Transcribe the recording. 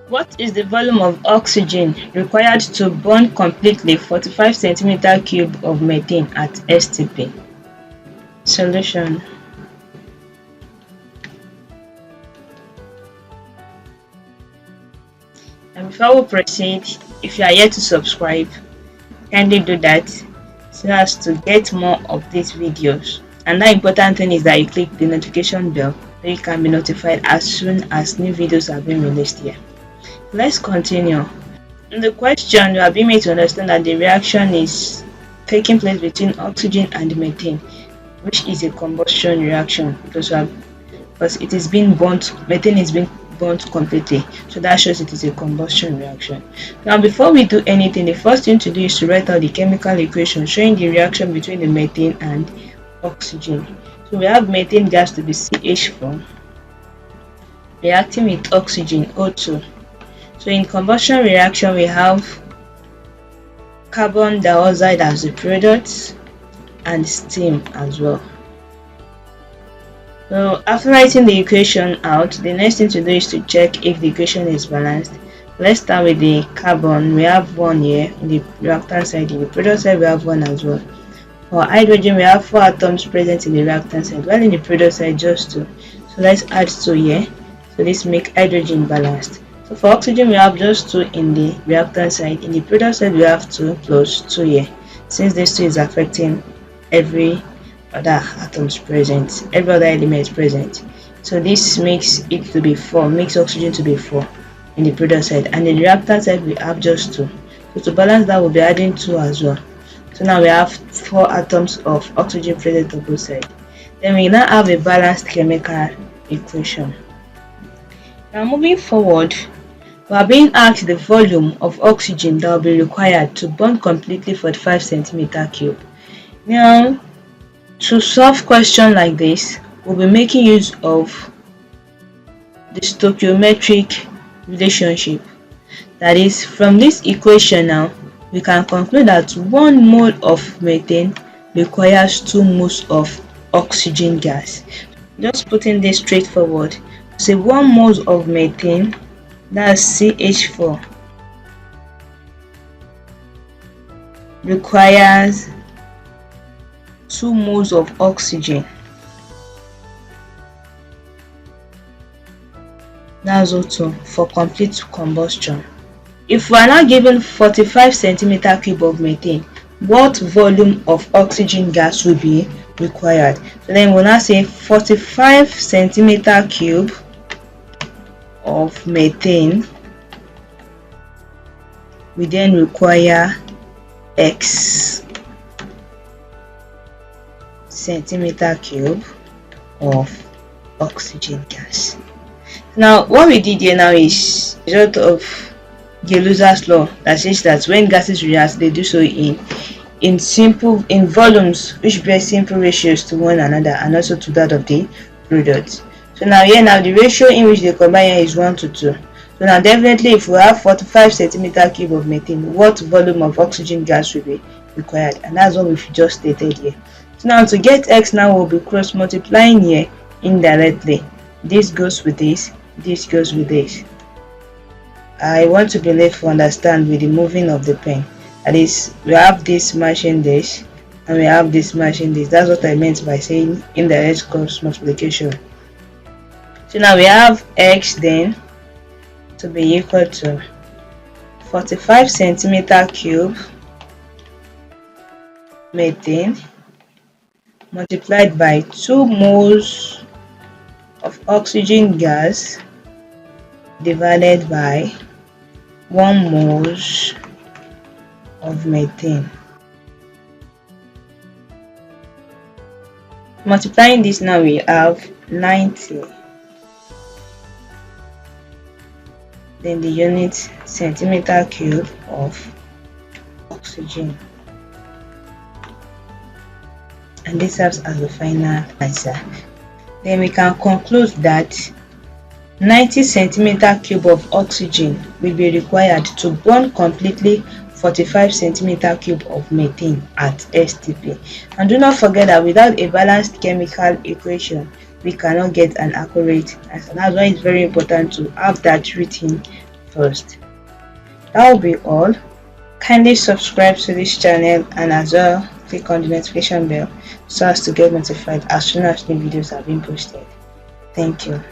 What is the volume of oxygen required to burn completely 45 centimeter cube of methane at s.t.p? Solution. And before we proceed, if you are yet to subscribe, kindly do that so as to get more of these videos. And the important thing is that you click the notification bell so you can be notified as soon as new videos are being released here. Let's continue. In the question, you are being made to understand that the reaction is taking place between oxygen and methane, which is a combustion reaction because it is being burnt. Methane is being burnt completely, so that shows it is a combustion reaction. Now, before we do anything, the first thing to do is to write out the chemical equation showing the reaction between the methane and oxygen. So we have methane gas to be CH4 reacting with oxygen O2. So in combustion reaction, we have carbon dioxide as the product and steam as well. So after writing the equation out, the next thing to do is to check if the equation is balanced. Let's start with the carbon. We have 1 here in the reactant side. In the product side, we have 1 as well. For hydrogen, we have 4 atoms present in the reactant side, while in the product side, just 2. So let's add 2 here. So this makes hydrogen balanced. So for oxygen, we have just 2 in the reactant side. In the product side, we have 2 plus 2 here, since this 2 is affecting every other atoms present, every other element present. So this makes it to be 4, makes oxygen to be 4 in the product side, and in the reactant side we have just 2. So to balance that, we'll be adding 2 as well. So now we have 4 atoms of oxygen present on both sides. Then we now have a balanced chemical equation. Now moving forward, we are being asked the volume of oxygen that will be required to burn completely 45 centimeter cube. Now, to solve question like this, we'll be making use of the stoichiometric relationship. That is, from this equation now, we can conclude that 1 mole of methane requires 2 moles of oxygen gas. Just putting this straightforward, say 1 mole of methane, that's CH4, requires 2 moles of oxygen. That's O2 for complete combustion. If we are now given 45 centimeter cube of methane, what volume of oxygen gas will be required? So then we'll now say 45 centimeter cube of methane, we then require X centimeter cube of oxygen gas. Now what we did here now is a result of Geluza's law that says that when gases react, they do so in volumes which bear simple ratios to one another and also to that of the product. So now the ratio in which they combine here is 1 to 2. So now definitely if we have 45 centimeter cube of methane, what volume of oxygen gas will be required? And that's what we've just stated here. So now to get X, now we'll be cross multiplying here indirectly. This goes with this, this goes with this. I want to believe you understand with the moving of the pen. That is, we have this matching this and we have this matching this. That's what I meant by saying indirect cross multiplication. So now we have X then to be equal to 45 centimeter cube methane multiplied by 2 moles of oxygen gas divided by 1 moles of methane. Multiplying this, now we have 90. Then the unit centimeter cube of oxygen. And this serves as the final answer. Then we can conclude that 90 centimeter cube of oxygen will be required to burn completely 45 centimeter cube of methane at s.t.p. And do not forget that without a balanced chemical equation, we cannot get an accurate answer. That's why it's very important to have that written post. That will be all. Kindly subscribe to this channel and as well click on the notification bell so as to get notified as soon as new videos are being posted. Thank you.